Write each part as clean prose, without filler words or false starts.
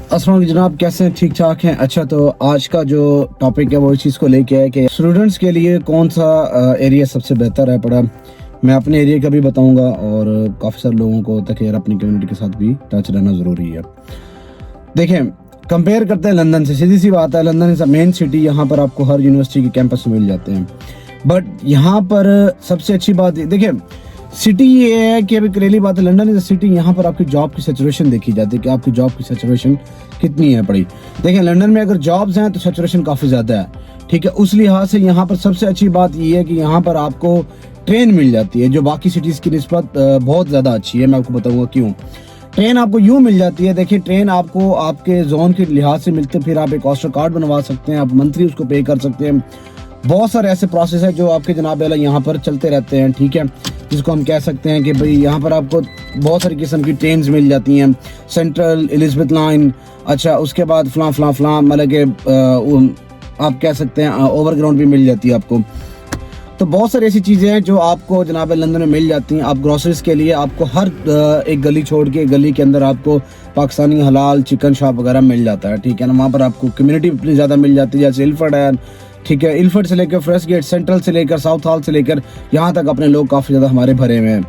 अस्सलाम वालेकुम जनाब, कैसे हैं? ठीक ठाक हैं। अच्छा, तो आज का जो टॉपिक है वो इस चीज़ को लेके है कि स्टूडेंट्स के लिए कौन सा एरिया सबसे बेहतर है पढ़ा। मैं अपने एरिया का भी बताऊंगा और काफ़ी सारे लोगों को तक यार अपनी कम्युनिटी के साथ भी टच रहना ज़रूरी है। देखें, कंपेयर करते हैं लंदन से, सीधी सी बात है, London is a main city. यहाँ पर आपको हर यूनिवर्सिटी के कैंपस मिल जाते हैं। बट यहाँ पर सबसे अच्छी बात देखिए, सिटी ये है कि अभी करेली बात है, लंदन इज अ सिटी। यहाँ पर आपकी जॉब की सैचुरेशन देखी जाती है कि आपकी जॉब की सैचुरेशन कितनी है पड़ी। देखिए, लंदन में अगर जॉब्स हैं तो सैचुरेशन काफ़ी ज़्यादा है, ठीक है। उस लिहाज से यहाँ पर सबसे अच्छी बात ये है कि यहाँ पर आपको ट्रेन मिल जाती है, जो बाकी सिटीज़ की निस्बत बहुत ज़्यादा अच्छी है। मैं आपको बताऊँगा क्यों। ट्रेन आपको यूँ मिल जाती है, देखिए ट्रेन आपको आपके जोन के लिहाज से मिलते, फिर आप एक ऑस्टर कार्ड बनवा सकते हैं, आप मंथली उसको पे कर सकते हैं। बहुत सारे ऐसे प्रोसेस है जो आपके जनाब वाला यहाँ पर चलते रहते हैं, ठीक है, जिसको हम कह सकते हैं कि भाई यहाँ पर आपको बहुत सारी किस्म की ट्रेन्स मिल जाती हैं। सेंट्रल, एलिजाबेथ लाइन, अच्छा उसके बाद फलां मतलब कि आप कह सकते हैं ओवरग्राउंड भी मिल जाती है आपको। तो बहुत सारी ऐसी चीज़ें हैं जो आपको जनाब लंदन में मिल जाती हैं। आप ग्रोसरीज के लिए आपको हर एक गली छोड़ के गली के अंदर आपको पाकिस्तानी हलाल चिकन शॉप वगैरह मिल जाता है, ठीक है ना। वहाँ पर आपको कम्युनिटी इतनी ज़्यादा मिल जाती है, जैसे इल्फर्ड है, ठीक है। इल्फर्ड से लेकर फ्रेश गेट, सेंट्रल से लेकर साउथ हॉल से लेकर यहाँ तक अपने लोग काफ़ी ज़्यादा हमारे भरे हुए हैं।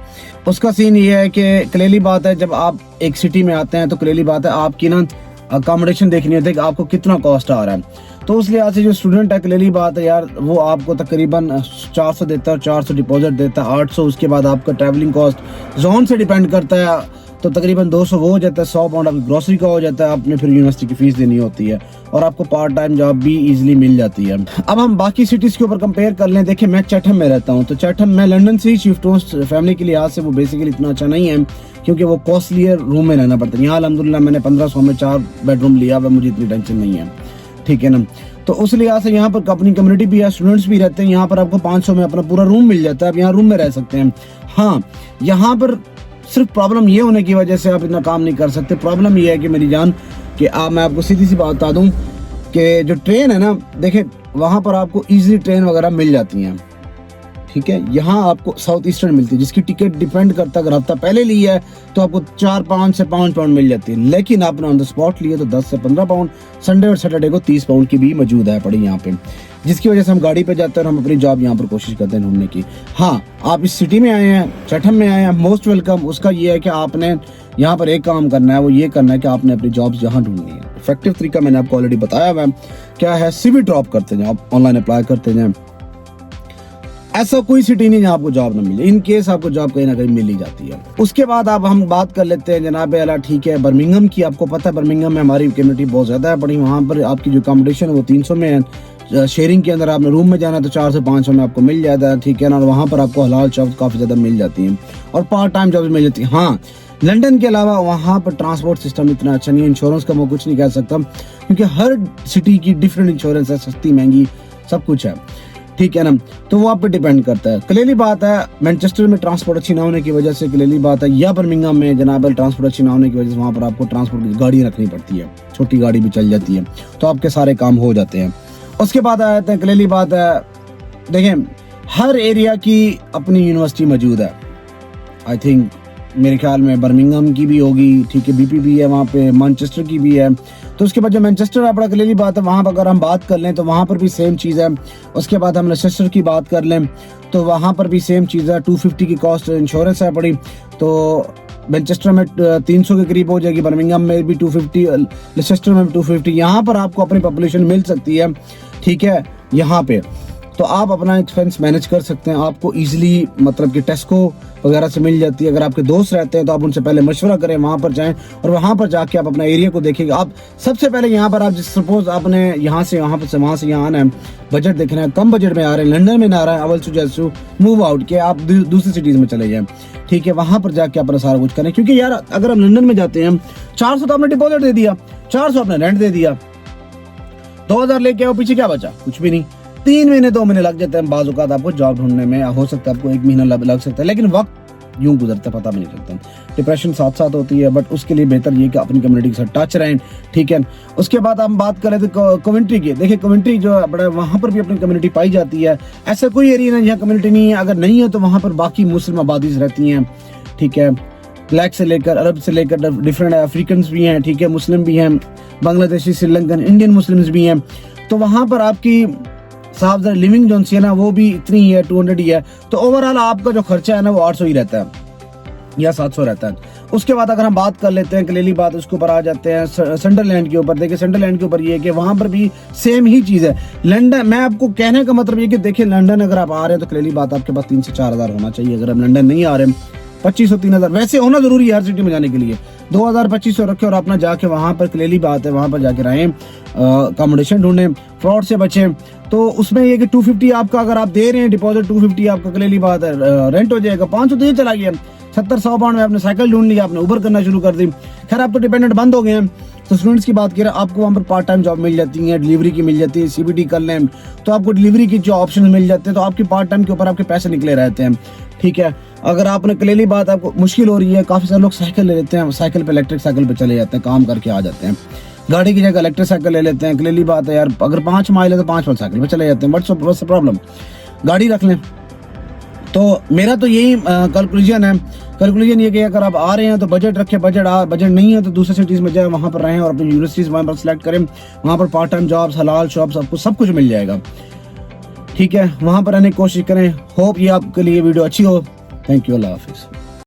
उसका सीन ये है कि कलेली बात है, जब आप एक सिटी में आते हैं तो कलेली बात है आपकी ना अकोमोडेशन देखनी होती है कि आपको कितना कॉस्ट आ रहा है। तो उस लिहाज से जो स्टूडेंट है, कलेली बात है यार, वो आपको तकरीबन 400 देता है, 400 डिपॉजिट देता है, 800 उसके बाद आपका ट्रैवलिंग कॉस्ट जोन से डिपेंड करता है, तो तकरीबन 200 वो हो जाता है, 100 पाउंड आपकी ग्रोसरी का हो जाता है। आपने फिर यूनिवर्सिटी की फीस देनी होती है और आपको पार्ट टाइम जॉब भी इजीली मिल जाती है। अब हम बाकी सिटीज़ के ऊपर कंपेयर कर लें। देखिए, मैं चैथम में रहता हूँ, तो चैथम में लंदन से ही शिफ्ट हूँ। फैमिली के लिहाज से वो बेसिकली इतना अच्छा नहीं है क्योंकि वो कॉस्टलियर रूम में रहना पड़ता है। यहाँ अल्हम्दुलिल्लाह मैंने 1500 में 4 बेडरूम लिया हुआ, मुझे इतनी टेंशन नहीं है, ठीक है ना। तो उस लिहाज से यहाँ पर अपनी कम्युनिटी भी है, स्टूडेंट्स भी रहते हैं। यहाँ पर आपको 500 में अपना पूरा रूम मिल जाता है, आप यहाँ रूम में रह सकते हैं। हाँ, यहाँ पर सिर्फ प्रॉब्लम ये होने की वजह से आप इतना काम नहीं कर सकते। प्रॉब्लम ये है कि मेरी जान कि मैं आपको सीधी सी बात बता दूं कि जो ट्रेन है ना, देखें वहाँ पर आपको इजीली ट्रेन वगैरह मिल जाती हैं, ठीक है। यहाँ आपको साउथ ईस्टर्न मिलती है, जिसकी टिकट डिपेंड करता है, अगर हफ्ता पहले ली है तो आपको 4 से 5 पाउंड मिल जाती है, लेकिन आपने ऑन द स्पॉट लिए तो 10 से 15 पाउंड। संडे और सैटरडे को 30 पाउंड की भी मौजूद है पड़ी यहाँ पे, जिसकी वजह से हम गाड़ी पे जाते हैं और हम अपनी जॉब यहाँ पर कोशिश करते हैं ढूंढने की। हाँ, आप इस सिटी में आए हैं, चैथम में आए हैं, मोस्ट वेलकम। उसका ये है कि आपने यहाँ पर एक काम करना है, वो ये करना है कि आपने अपनी जॉब्स यहाँ ढूंढनी है। इफेक्टिव तरीका मैंने आपको ऑलरेडी बताया हुआ है, क्या है, सीवी ड्रॉप करते जाएं, आप ऑनलाइन अप्लाई करते जाएं। ऐसा कोई सिटी नहीं जहाँ आपको जॉब ना मिले, इन केस आपको जॉब कहीं ना कहीं मिल ही जाती है। उसके बाद अब हम बात कर लेते हैं जनाब अला, ठीक है, बर्मिंघम की। आपको पता है बर्मिंघम में हमारी कम्युनिटी बहुत ज़्यादा है बड़ी। वहाँ पर आपकी जो अकोमोडेशन है वो 300 में है। शेयरिंग के अंदर आपने रूम में जाना है तो 400 से 500 में आपको मिल जाता है, ठीक है ना। और वहाँ पर आपको हलाल जॉब्स काफ़ी ज़्यादा मिल जाती हैं और पार्ट टाइम जॉब्स मिल जाती हैं। हाँ, लंदन के अलावा वहाँ पर ट्रांसपोर्ट सिस्टम इतना अच्छा नहीं है। इंश्योरेंस का मैं कुछ नहीं कह सकता क्योंकि हर सिटी की डिफरेंट इंश्योरेंस है, सस्ती महंगी सब कुछ है, ठीक है ना। तो वो आप पे डिपेंड करता है। कलेली बात है, मैनचेस्टर में ट्रांसपोर्ट अच्छी ना होने की वजह से कलेली बात है, या बर्मिंघम में जनाब ट्रांसपोर्ट अच्छी ना होने की वजह से वहाँ पर आपको ट्रांसपोर्ट की गाड़ी रखनी पड़ती है, छोटी गाड़ी भी चल जाती है, तो आपके सारे काम हो जाते हैं। उसके बाद आ जाते हैं कलेली बात है, देखें हर एरिया की अपनी यूनिवर्सिटी मौजूद है। आई थिंक मेरे ख्याल में बर्मिंघम की भी होगी, ठीक है, बीपीबी है वहाँ पे, मैनचेस्टर की भी है। तो उसके बाद जो मैनचेस्टर है, बड़ा कलेली बात है, वहाँ पर अगर हम बात कर लें तो वहाँ पर भी सेम चीज़ है। उसके बाद हम लेस्टर की बात कर लें तो वहाँ पर भी सेम चीज़ है, 250 की कॉस्ट इंश्योरेंस है पड़ी। तो मैनचेस्टर में 300 के करीब हो जाएगी, बर्मिंघम में भी 250, लेस्टर में भी 250। यहाँ पर आपको अपनी पॉपुलेशन मिल सकती है, ठीक है, यहाँ पे तो आप अपना एक्सपेंस मैनेज कर सकते हैं। आपको इजीली मतलब कि टेस्को वगैरह से मिल जाती है। अगर आपके दोस्त रहते हैं तो आप उनसे पहले मशवरा करें, वहाँ पर जाएं और वहाँ पर जाके आप अपना एरिया को देखेंगे। आप सबसे पहले यहाँ पर आप सपोज आपने यहाँ से वहाँ पर वहाँ से यहाँ आना है, बजट देखना है, कम बजट में आ रहे हैं, लंदन में ना आ रहा है, अवल सुजैसु मूव आउट के आप दूसरी सिटीज़ में चले जाएँ, ठीक है। वहाँ पर जाके अपना सारा कुछ करें, क्योंकि यार अगर हम लंदन में जाते हैं 400 तो आपने डिपॉजिट दे दिया, 400 आपने रेंट दे दिया, 2000 लेके आओ, पीछे क्या बचा? कुछ भी नहीं। 3 महीने 2 महीने लग जाते हैं बाज़ औक़ात आपको जॉब ढूंढने में, हो सकता है आपको 1 महीना लग सकता है, लेकिन वक्त यूं गुजरता पता भी नहीं चलता। डिप्रेशन साथ साथ होती है, बट उसके लिए बेहतर ये कि अपनी कम्युनिटी के साथ टच रहें, ठीक है। उसके बाद हम बात करें तो कम्युनिटी की, देखिए कम्युनिटी जो है बड़ा, वहाँ पर भी अपनी कम्युनिटी पाई जाती है। ऐसा कोई एरिया नहीं जहाँ कम्युनिटी नहीं है, अगर नहीं है तो वहाँ पर बाकी मुस्लिम आबादीज रहती हैं, ठीक है। ब्लैक से लेकर अरब से लेकर डिफरेंट अफ्रीकन भी हैं, ठीक है, मुस्लिम भी हैं, बांग्लादेशी, श्रीलंकन, इंडियन मुस्लिम्स भी हैं। तो वहाँ पर आपकी साहब लिविंग जो है ना वो भी इतनी ही है, 200 ही है। तो ओवरऑल आपका जो खर्चा है ना वो 800 ही रहता है या 700 रहता है। उसके बाद अगर हम बात कर लेते हैं कलेली बात, उसके ऊपर आ जाते हैं सनडरलैंड के ऊपर। देखिए सनडरलैंड के ऊपर ये है कि वहाँ पर भी सेम ही चीज़ है। लंदन, मैं आपको कहने का मतलब ये कि देखिए लंदन अगर आप आ रहे हैं तो कलेली बात आपके पास 3 से 4 हज़ार होना चाहिए। अगर आप लंदन नहीं आ रहे हैं 2500 3000 वैसे होना जरूरी है हर सिटी में जाने के लिए। 2000 2500 रखे और अपना जाके वहाँ पर कलेली बात है, वहाँ पर जाके रहें, अकोमोडेशन ढूंढें, फ्रॉड से बचें। तो उसमें ये कि 250 आपका अगर आप दे रहे हैं डिपॉजिट, 250 आपका कलेली बात है रेंट हो जाएगा। 500 तो ये चला गया। 70-100 पाउंड में आपने साइकिल ढूंढ लिया, आपने उबर करना शुरू कर दी। खैर आप तो डिपेंडेंट बंद हो गए हैं। तो स्टूडेंट्स की बात करें, आपको वहाँ पर पार्ट टाइम जॉब मिल जाती है, डिलीवरी की मिल जाती है, CBT कर लें तो आपको डिलीवरी की जो ऑप्शन मिल जाते हैं। तो आपकी पार्ट टाइम के ऊपर आपके पैसे निकले रहते हैं, ठीक है। अगर आपने कलेली बात आपको मुश्किल हो रही है, काफ़ी सारे लोग साइकिल ले लेते हैं, साइकिल पे इलेक्ट्रिक साइकिल पे चले जाते हैं, काम करके आ जाते हैं। गाड़ी की जगह इलेक्ट्रिक साइकिल ले लेते हैं। कलेली बात है यार, अगर 5 माइल है तो 5 माइल साइकिल पे चले जाते हैं। व्हाट्स द प्रॉब्लम, गाड़ी रख लें। तो मेरा तो यही कंक्लूजन ये कि अगर आप आ रहे हैं तो बजट रखें, बजट नहीं है तो दूसरे सिटीज़ में जाए, वहाँ पर रहें और अपनी यूनिवर्सिटीज़ वहाँ पर सेलेक्ट करें। वहाँ पर पार्ट टाइम जॉब्स, हलाल शॉप्स, आपको सब कुछ मिल जाएगा, ठीक है। वहाँ पर रहने की कोशिश करें। होप ये आपके लिए वीडियो अच्छी हो। थैंक यू, अल्लाह हाफिज़।